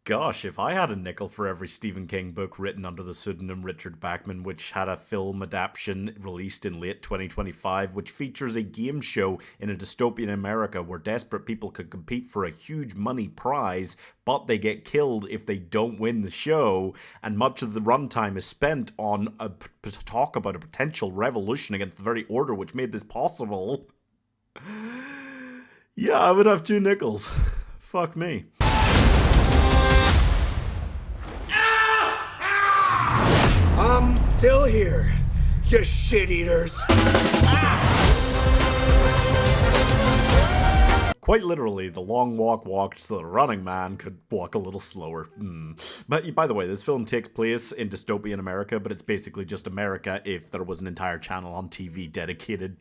Gosh, if I had a nickel for every Stephen King book written under the pseudonym Richard Bachman, which had a film adaptation released in late 2025, which features a game show in a dystopian America where desperate people could compete for a huge money prize, but they get killed if they don't win the show, and much of the runtime is spent on a talk about a potential revolution against the very order which made this possible. Yeah, I would have 2 nickels. Fuck me. I'm still here, you shit-eaters. Quite literally, the long walk walked so the running man could walk a little slower. But by the way, this film takes place in dystopian America, but it's basically just America if there was an entire channel on TV dedicated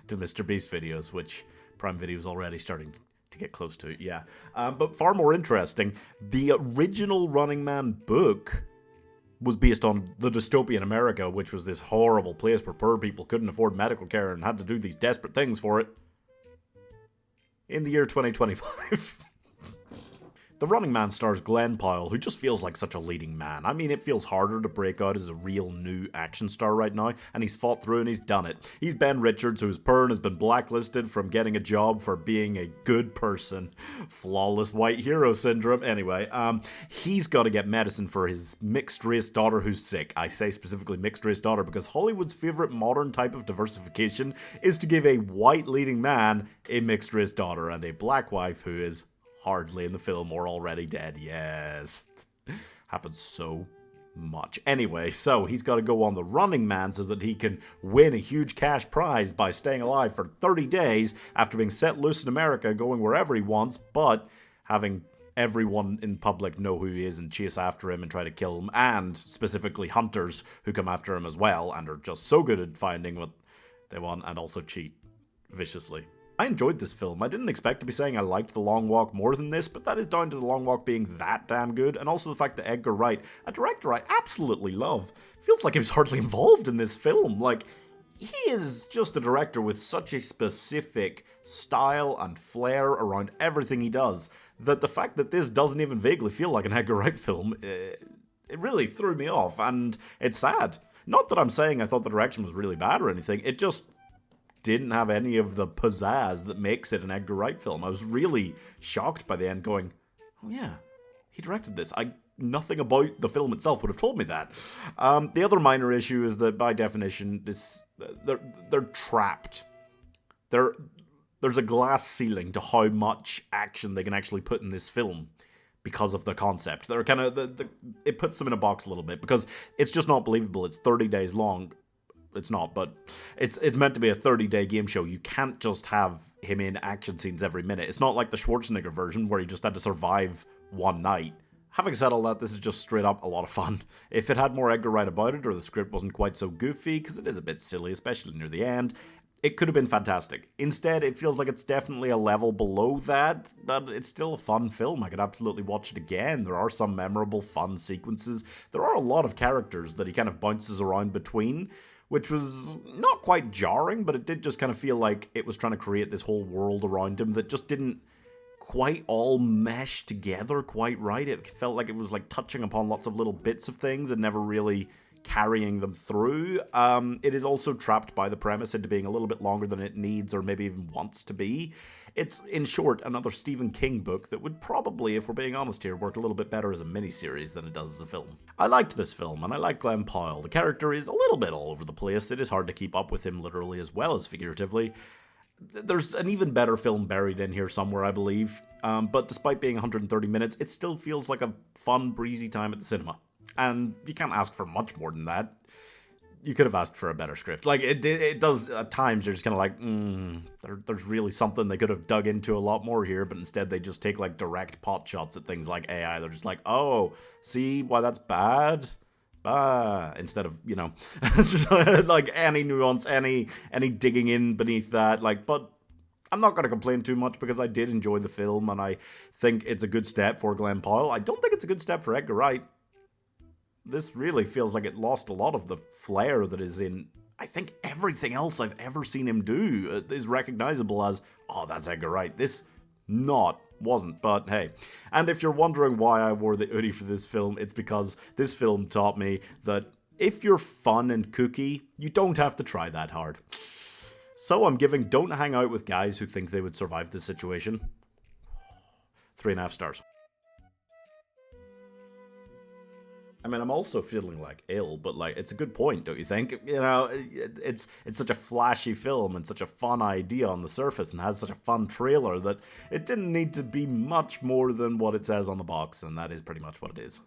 to Mr. Beast videos, which Prime Video is already starting to get close to, yeah. But far more interesting, the original Running Man book was based on the dystopian America, which was this horrible place where poor people couldn't afford medical care and had to do these desperate things for it. In the year 2025. The Running Man stars Glen Powell, who just feels like such a leading man. I mean, it feels harder to break out as a real new action star right now, and he's fought through and he's done it. He's Ben Richards, whose Pern has been blacklisted from getting a job for being a good person. Flawless white hero syndrome. Anyway, he's got to get medicine for his mixed-race daughter who's sick. I say specifically mixed-race daughter because Hollywood's favorite modern type of diversification is to give a white leading man a mixed-race daughter and a black wife who is hardly in the film or already dead. Yes. Happens so much. Anyway, so he's got to go on the Running Man so that he can win a huge cash prize by staying alive for 30 days after being set loose in America, going wherever he wants, but having everyone in public know who he is and chase after him and try to kill him, and specifically hunters who come after him as well and are just so good at finding what they want and also cheat viciously. I enjoyed this film. I didn't expect to be saying I liked The Long Walk more than this, but that is down to The Long Walk being that damn good, and also the fact that Edgar Wright, a director I absolutely love, feels like he was hardly involved in this film. Like, he is just a director with such a specific style and flair around everything he does, that the fact that this doesn't even vaguely feel like an Edgar Wright film, it really threw me off, and it's sad. Not that I'm saying I thought the direction was really bad or anything, it just didn't have any of the pizzazz that makes it an Edgar Wright film. I was really shocked by the end going, oh yeah, he directed this. Nothing about the film itself would have told me that. The other minor issue is that by definition, they're trapped. There's a glass ceiling to how much action they can actually put in this film because of the concept. They're kind of, it puts them in a box a little bit because it's just not believable. It's 30 days long. It's not, but it's meant to be a 30-day game show. You can't just have him in action scenes every minute. It's not like the Schwarzenegger version where he just had to survive one night. Having said all that, this is just straight up a lot of fun. If it had more Edgar Wright about it, or the script wasn't quite so goofy, because it is a bit silly, especially near the end, it could have been fantastic. Instead, it feels like it's definitely a level below that, but it's still a fun film. I could absolutely watch it again. There are some memorable, fun sequences. There are a lot of characters that he kind of bounces around between, which was not quite jarring, but it did just kind of feel like it was trying to create this whole world around him that just didn't quite all mesh together quite right. It felt like it was like touching upon lots of little bits of things and never really carrying them through. It is also trapped by the premise into being a little bit longer than it needs or maybe even wants to be. It's, in short, another Stephen King book that would probably, if we're being honest here, work a little bit better as a miniseries than it does as a film. I liked this film, and I like Glen Powell. The character is a little bit all over the place. It is hard to keep up with him literally as well as figuratively. There's an even better film buried in here somewhere, I believe. But despite being 130 minutes, it still feels like a fun, breezy time at the cinema. And you can't ask for much more than that. You could have asked for a better script. Like, it does, at times, you're just kind of like, there's really something they could have dug into a lot more here, but instead they just take, like, direct pot shots at things like AI. They're just like, oh, see why that's bad? Instead of, you know, like, any nuance, any digging in beneath that, like, but I'm not going to complain too much because I did enjoy the film, and I think it's a good step for Glen Powell. I don't think it's a good step for Edgar Wright. This really feels like it lost a lot of the flair that is in, I think, everything else I've ever seen him do is recognizable as, oh, that's Edgar Wright. This, not wasn't, but hey. And if you're wondering why I wore the hoodie for this film, it's because this film taught me that if you're fun and kooky, you don't have to try that hard. So I'm giving Don't Hang Out with Guys Who Think They Would Survive This Situation 3.5 stars. I mean, I'm also feeling, like, ill, but, like, it's a good point, don't you think? You know, it's such a flashy film and such a fun idea on the surface and has such a fun trailer that it didn't need to be much more than what it says on the box, and that is pretty much what it is.